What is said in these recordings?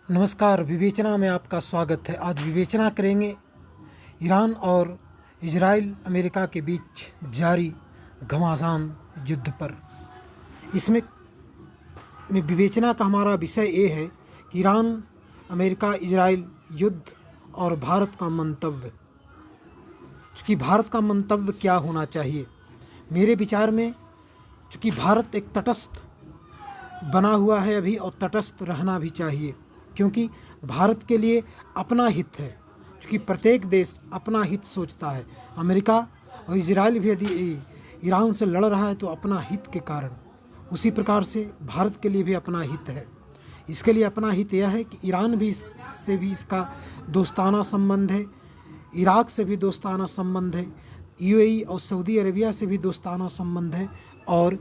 नमस्कार। विवेचना में आपका स्वागत है। आज विवेचना करेंगे ईरान और इजराइल अमेरिका के बीच जारी घमासान युद्ध पर। इसमें विवेचना का हमारा विषय ये है कि ईरान अमेरिका इजराइल युद्ध और भारत का मंतव्य। कि भारत का मंतव्य क्या होना चाहिए। मेरे विचार में चूँकि भारत एक तटस्थ बना हुआ है अभी, और तटस्थ रहना भी चाहिए, क्योंकि भारत के लिए अपना हित है। क्योंकि प्रत्येक देश अपना हित सोचता है। अमेरिका और इजराइल भी यदि ईरान से लड़ रहा है तो अपना हित के कारण, उसी प्रकार से भारत के लिए भी अपना हित है। इसके लिए अपना हित यह है कि ईरान भी से भी इसका दोस्ताना संबंध है, इराक से भी दोस्ताना संबंध है, यूएई और सऊदी अरेबिया से भी दोस्ताना संबंध है, और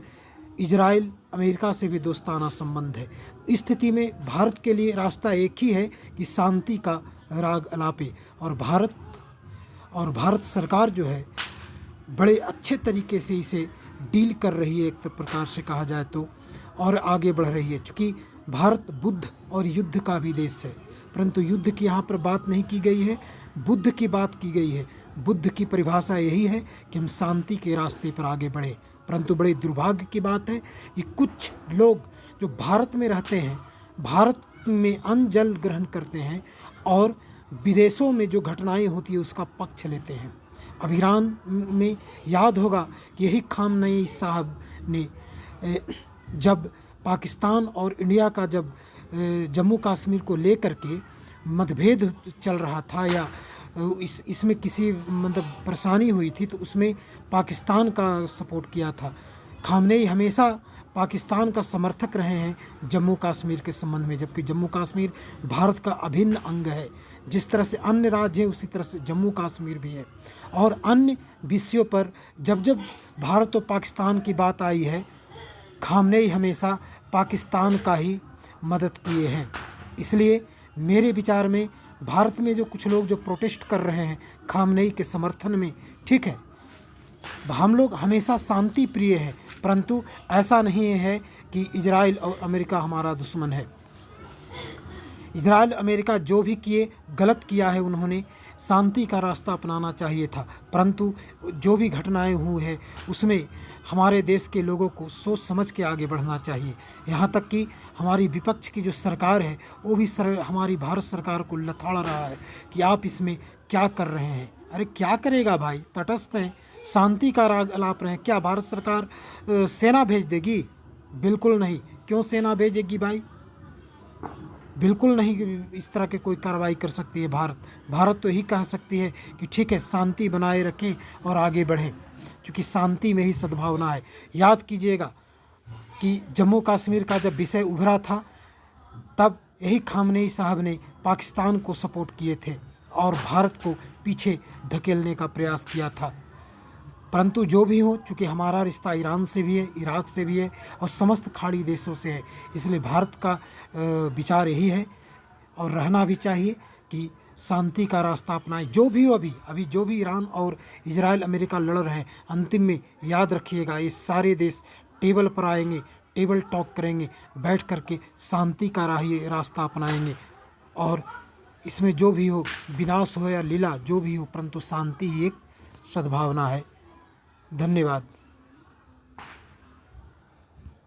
इजराइल अमेरिका से भी दोस्ताना संबंध है। इस स्थिति में भारत के लिए रास्ता एक ही है कि शांति का राग अलापे, और भारत सरकार जो है बड़े अच्छे तरीके से इसे डील कर रही है, एक प्रकार से कहा जाए तो, और आगे बढ़ रही है। क्योंकि भारत बुद्ध और युद्ध का भी देश है, परंतु युद्ध की यहाँ पर बात नहीं की गई है, बुद्ध की बात की गई है। बुद्ध की परिभाषा यही है कि हम शांति के रास्ते पर आगे बढ़ें। परंतु बड़े दुर्भाग्य की बात है कि कुछ लोग जो भारत में रहते हैं, भारत में अन्न जल ग्रहण करते हैं, और विदेशों में जो घटनाएं होती है उसका पक्ष लेते हैं। अब ईरान में याद होगा कि यही खामनेई साहब ने जब पाकिस्तान और इंडिया का जब जम्मू कश्मीर को लेकर के मतभेद चल रहा था, या इसमें किसी परेशानी हुई थी, तो उसमें पाकिस्तान का सपोर्ट किया था। खामनेई हमेशा पाकिस्तान का समर्थक रहे हैं जम्मू कश्मीर के संबंध में, जबकि जम्मू कश्मीर भारत का अभिन्न अंग है। जिस तरह से अन्य राज्य है उसी तरह से जम्मू कश्मीर भी है। और अन्य विषयों पर जब जब भारत और पाकिस्तान की बात आई है, खामनेई हमेशा पाकिस्तान का ही मदद किए हैं। इसलिए मेरे विचार में भारत में जो कुछ लोग जो प्रोटेस्ट कर रहे हैं खामनेई के समर्थन में, ठीक है, हम लोग हमेशा शांति प्रिय हैं, परंतु ऐसा नहीं है कि इजराइल और अमेरिका हमारा दुश्मन है। इजराइल अमेरिका जो भी किए गलत किया है, उन्होंने शांति का रास्ता अपनाना चाहिए था। परंतु जो भी घटनाएं हुई है उसमें हमारे देश के लोगों को सोच समझ के आगे बढ़ना चाहिए। यहाँ तक कि हमारी विपक्ष की जो सरकार है वो भी हमारी भारत सरकार को लताड़ रहा है कि आप इसमें क्या कर रहे हैं। अरे क्या करेगा भाई, तटस्थ हैं, शांति का राग अलाप रहे हैं। क्या भारत सरकार सेना भेज देगी? बिल्कुल नहीं। क्यों सेना भेजेगी भाई? बिल्कुल नहीं इस तरह की कोई कार्रवाई कर सकती है भारत तो यही कह सकती है कि ठीक है, शांति बनाए रखें और आगे बढ़ें, क्योंकि शांति में ही सद्भावना है। याद कीजिएगा कि जम्मू कश्मीर का जब विषय उभरा था, तब यही खामनेई साहब ने पाकिस्तान को सपोर्ट किए थे और भारत को पीछे धकेलने का प्रयास किया था। परंतु जो भी हो, चूँकि हमारा रिश्ता ईरान से भी है, इराक से भी है, और समस्त खाड़ी देशों से है, इसलिए भारत का विचार यही है और रहना भी चाहिए कि शांति का रास्ता अपनाएं। जो भी हो, अभी जो भी ईरान और इजराइल अमेरिका लड़ रहे हैं, अंतिम में याद रखिएगा ये सारे देश टेबल पर आएंगे, टेबल टॉक करेंगे, बैठ करके शांति का रास्ता अपनाएंगे। और इसमें जो भी हो, विनाश हो या लीला जो भी हो, परंतु शांति ही एक सद्भावना है। धन्यवाद।